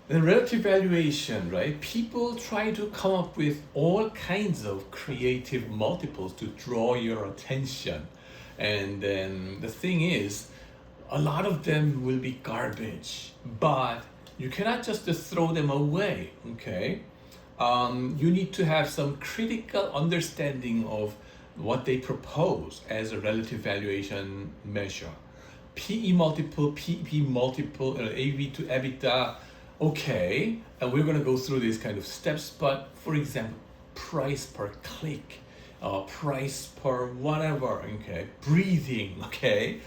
The relative valuation, right? People try to come up with all kinds of creative multiples to draw your attention. And then the thing is, a lot of them will be garbage, but you cannot just throw them away, okay? You need to have some critical understanding of what they propose as a relative valuation measure. PE multiple, PP multiple, AV to EBITDA, okay, and we're going to go through these kind of steps, but for example, price per click, price per whatever, okay, breathing, okay,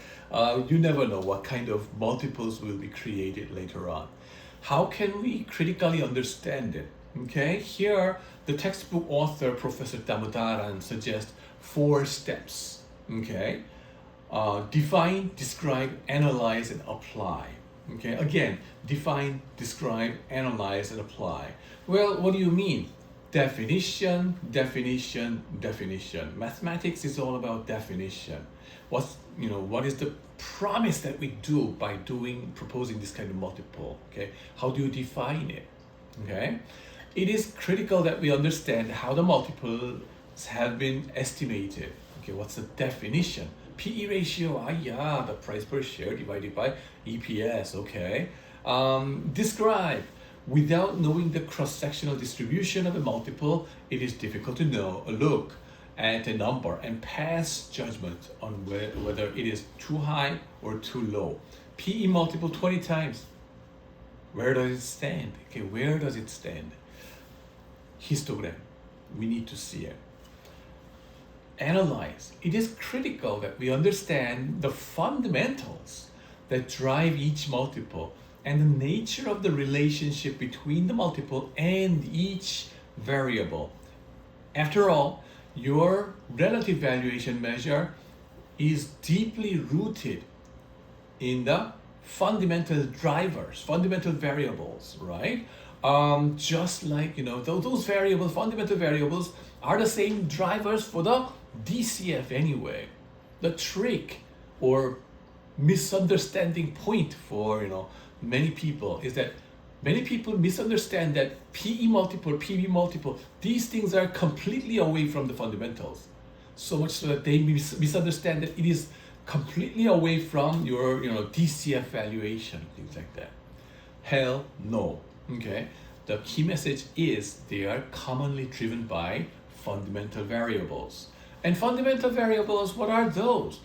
you never know what kind of multiples will be created later on. How can we critically understand it? Okay, here the textbook author, Professor Damodaran, suggests 4 steps. Okay, define, describe, analyze, and apply. Okay, again, define, describe, analyze, and apply. Well, what do you mean? Definition, definition, definition. Mathematics is all about definition. What is the promise that we do by proposing this kind of multiple? Okay, how do you define it? Okay, it is critical that we understand how the multiples have been estimated. Okay, what's the definition? PE ratio, yeah, the price per share divided by EPS, okay. Describe. Without knowing the cross-sectional distribution of a multiple, it is difficult to look at a number and pass judgment on whether it is too high or too low. PE multiple 20 times. Where does it stand? Okay, where does it stand? Histogram. We need to see it. Analyze. It is critical that we understand the fundamentals that drive each multiple and the nature of the relationship between the multiple and each variable. After all, your relative valuation measure is deeply rooted in the fundamental drivers, fundamental variables, right? Just like, those fundamental variables are the same drivers for the DCF anyway. The trick or misunderstanding point for, many people is that many people misunderstand that PE multiple, PB multiple, these things are completely away from the fundamentals. So much so that they misunderstand that it is completely away from your, DCF valuation, things like that. Hell no, okay? The key message is they are commonly driven by fundamental variables. And fundamental variables, what are those?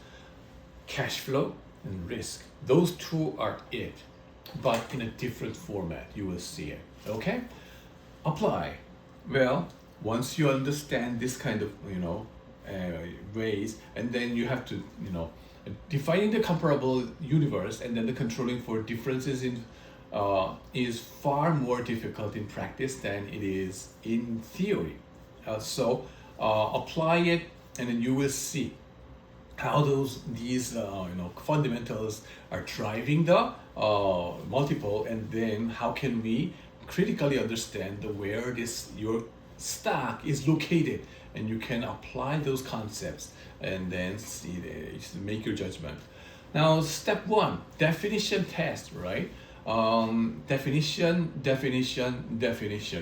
Cash flow and risk. Those 2 are it, but in a different format. You will see it, okay? Apply. Well, once you understand this kind of, ways, and then you have to, defining the comparable universe and then the controlling for differences in is far more difficult in practice than it is in theory. So apply it, and then you will see how these fundamentals are driving the multiple, and then how can we critically understand where your stock is located, and you can apply those concepts and then make your judgment. Now, step 1, definition test, right? Definition.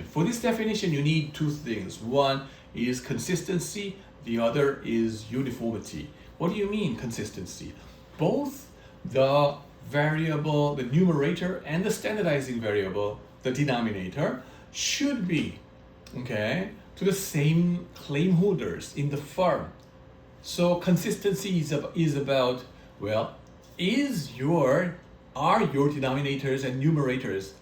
For this definition, you need 2 things. One is consistency, the other is uniformity. What do you mean consistency? Both the variable, the numerator, and the standardizing variable, the denominator, should be, okay, to the same claim holders in the firm. So consistency is about, well, are your denominators and numerators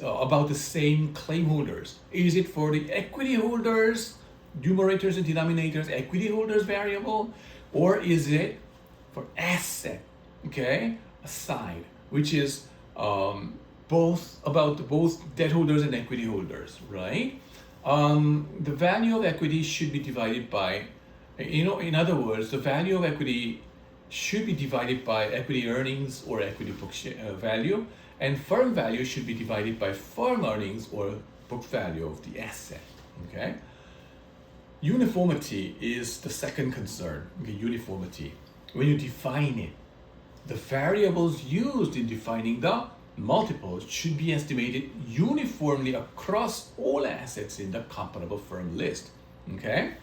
about the same claim holders? Is it for the equity holders, numerators and denominators, equity holders variable, or is it for asset, okay, aside, which is both debt holders and equity holders, right? The value of equity should be divided by, in other words, the value of equity should be divided by equity earnings or equity book value, and firm value should be divided by firm earnings or book value of the asset, okay? Uniformity is the second concern, okay, uniformity. When you define it, the variables used in defining the multiple should be estimated uniformly across all assets in the comparable firm list. Okay?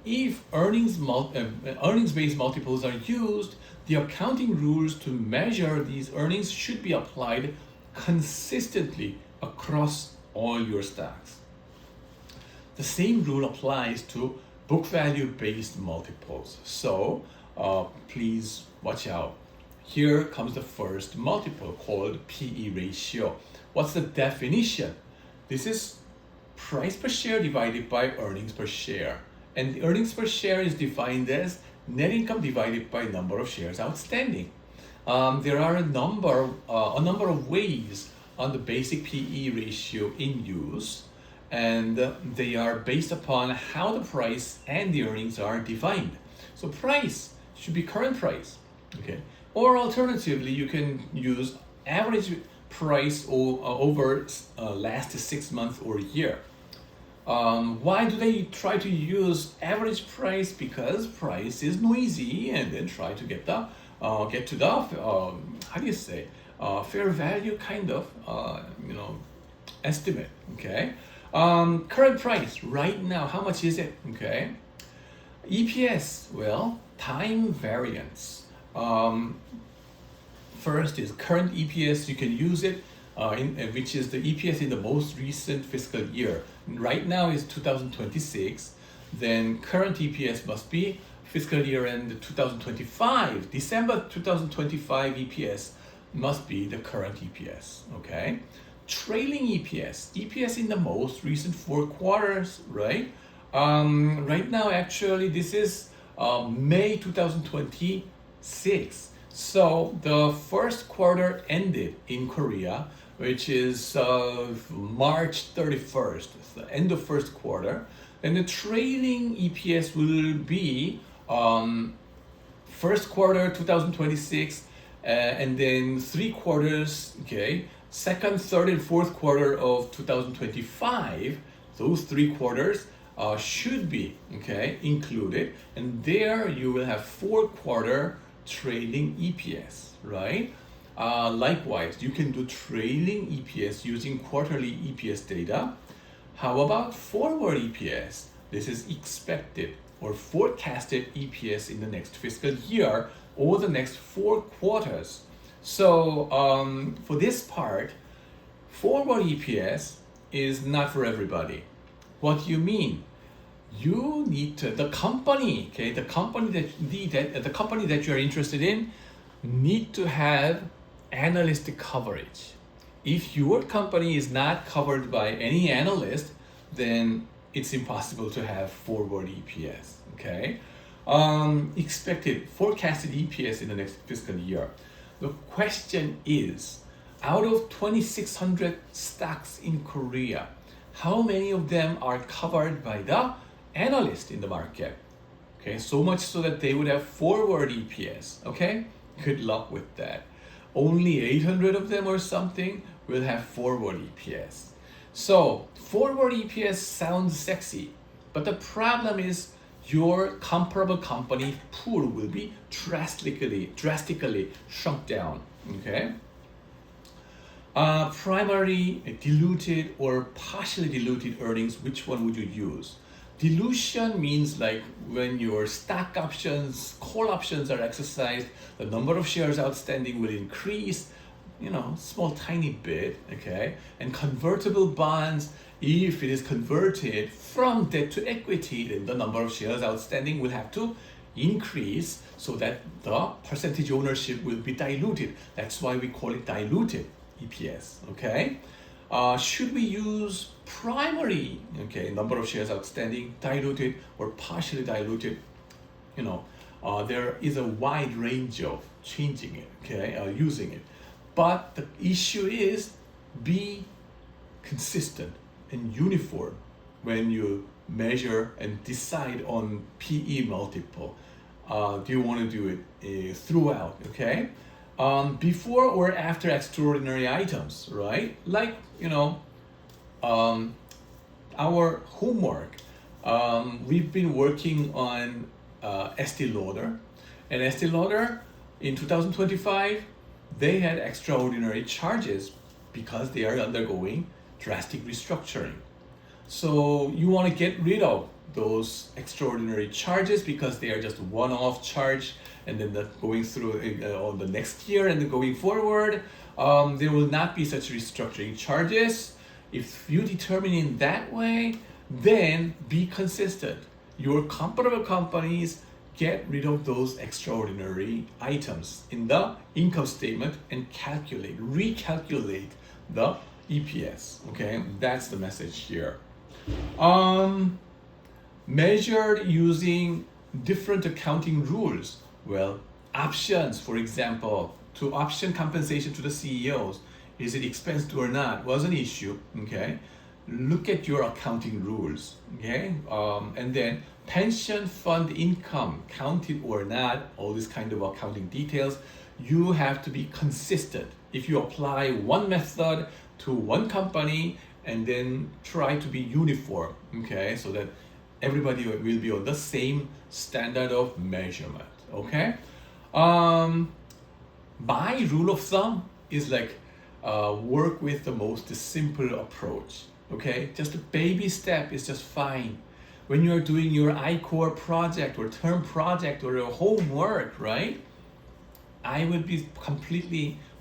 If earnings-based multiples are used, the accounting rules to measure these earnings should be applied consistently across all your stocks. The same rule applies to book value based multiples. So please watch out. Here comes the first multiple called PE ratio. What's the definition? This is price per share divided by earnings per share. And the earnings per share is defined as net income divided by number of shares outstanding. There are a number of ways on the basic PE ratio in use, and they are based upon how the price and the earnings are defined. So price should be current price, okay? Or alternatively, you can use average price over last 6 months or a year. Why do they try to use average price? Because price is noisy, and then try to get to the how do you say, fair value kind of estimate. Okay, current price right now, how much is it? Okay, EPS, well, time variance. First is current EPS. You can use it which is the EPS in the most recent fiscal year. Right now is 2026. Then current EPS must be fiscal year end 2025. December 2025 EPS must be the current EPS. Okay. Trailing EPS in the most recent 4 quarters, right? Right now, actually, this is May 2026. So the first quarter ended in Korea, which is March 31st, the end of first quarter. And the trailing EPS will be first quarter 2026, and then 3 quarters, okay, second, third, and fourth quarter of 2025. Those 3 quarters should be, okay, included, and there you will have 4 quarter trailing EPS, right? Likewise, you can do trailing EPS using quarterly EPS data. How about forward EPS? This is expected or forecasted EPS in the next fiscal year or the next 4 quarters. So for this part, forward EPS is not for everybody. What do you mean? You need to, the company that you're interested in need to have analyst coverage. If your company is not covered by any analyst, then it's impossible to have forward EPS. Okay, expected forecasted EPS in the next fiscal year. The question is, out of 2,600 stocks in Korea, how many of them are covered by the analyst in the market? Okay, so much so that they would have forward EPS. Okay, good luck with that. Only 800 of them or something will have forward EPS. So forward EPS sounds sexy, but the problem is your comparable company pool will be drastically shrunk down. Okay. Primary diluted or partially diluted earnings, which one would you use? Dilution means like when your stock options, call options are exercised, the number of shares outstanding will increase, small tiny bit, okay? And convertible bonds, if it is converted from debt to equity, then the number of shares outstanding will have to increase so that the percentage ownership will be diluted. That's why we call it diluted EPS, okay? Should we use primary, okay, number of shares outstanding, diluted or partially diluted? There is a wide range of changing it, okay, using it. But the issue is be consistent and uniform when you measure and decide on PE multiple. Do you want to do it throughout, okay? Before or after extraordinary items, right? Like, our homework. We've been working on Estee Lauder. And Estee Lauder in 2025, they had extraordinary charges because they are undergoing drastic restructuring. So you want to get rid of those extraordinary charges because they are just one-off charge, and then going through on the next year and then going forward, there will not be such restructuring charges. If you determine in that way, then be consistent. Your comparable companies get rid of those extraordinary items in the income statement and recalculate the EPS. Okay, that's the message here. Measured using different accounting rules. Well, options, for example, to option compensation to the CEOs, is it expensed or not, was an issue. Okay, look at your accounting rules. Okay, and then pension fund income, counted or not, all these kind of accounting details. You have to be consistent. If you apply one method to one company and then try to be uniform, okay, so that everybody will be on the same standard of measurement. Okay, my rule of thumb is like work with the most simple approach. Okay, just a baby step is just fine. When you are doing your I-Core project or term project or your homework, right, I would be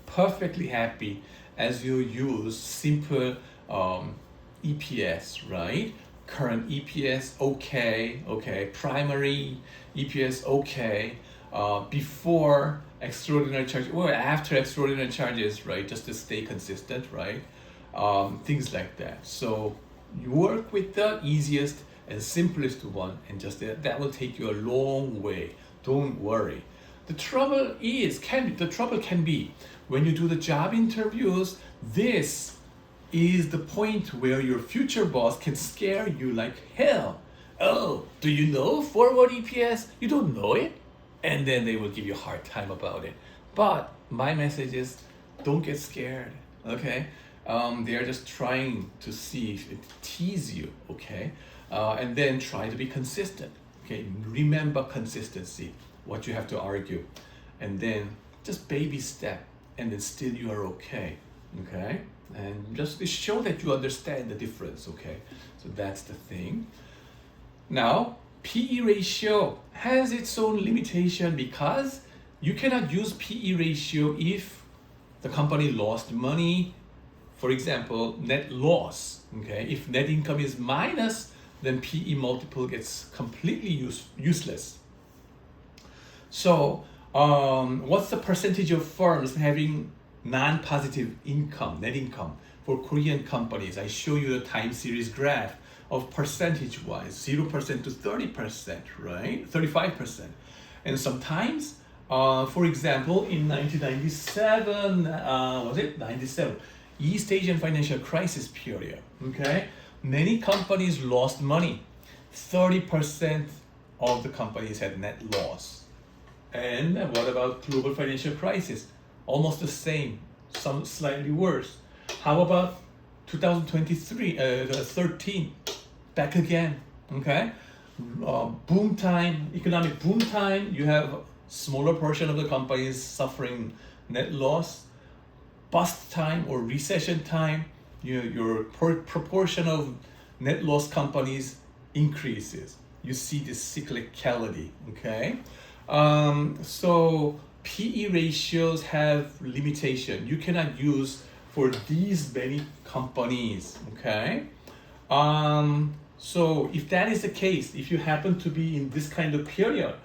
perfectly happy as you use simple EPS, right? Current EPS, okay, primary EPS, okay, before extraordinary charges or after extraordinary charges, right? Just to stay consistent, right? Things like that. So you work with the easiest and simplest one, and just that will take you a long way. Don't worry. The trouble can be when you do the job interviews. This is the point where your future boss can scare you like hell. Oh, do you know forward EPS? You don't know it? And then they will give you a hard time about it. But my message is, don't get scared, okay? They are just trying to see if it tease you, okay? And then try to be consistent, okay? Remember consistency, what you have to argue. And then just baby step, and then still you are okay, okay? And just to show that you understand the difference, okay? So that's the thing. Now, PE ratio has its own limitation because you cannot use PE ratio if the company lost money. For example, net loss, okay? If net income is minus, then PE multiple gets completely useless. So, what's the percentage of firms having non-positive income, net income for Korean companies? I show you the time series graph of percentage-wise, 0% to 30%, right? 35%. And sometimes, for example, in 1997, was it 97? East Asian financial crisis period, okay? Many companies lost money. 30% of the companies had net loss. And what about global financial crisis? Almost the same, some slightly worse. How about 13, back again, okay? Boom time, economic boom time, you have smaller portion of the companies suffering net loss. Bust time or recession time, your proportion of net loss companies increases. You see this cyclicality, okay? So PE ratios have limitation. You cannot use for these many companies, okay? So if that is the case, if you happen to be in this kind of period,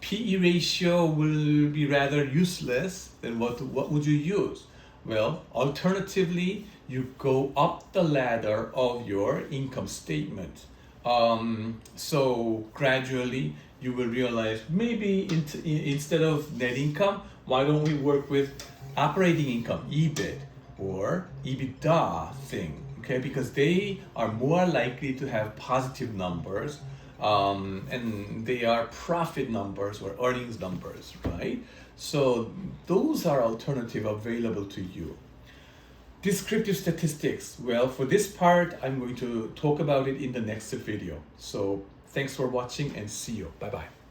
PE ratio will be rather useless. Then what would you use? Well, alternatively, you go up the ladder of your income statement. So gradually you will realize maybe instead of net income, why don't we work with operating income, EBIT or EBITDA thing, okay? Because they are more likely to have positive numbers, and they are profit numbers or earnings numbers, right? So those are alternative available to you. Descriptive statistics. Well, for this part, I'm going to talk about it in the next video. So thanks for watching and see you. Bye-bye.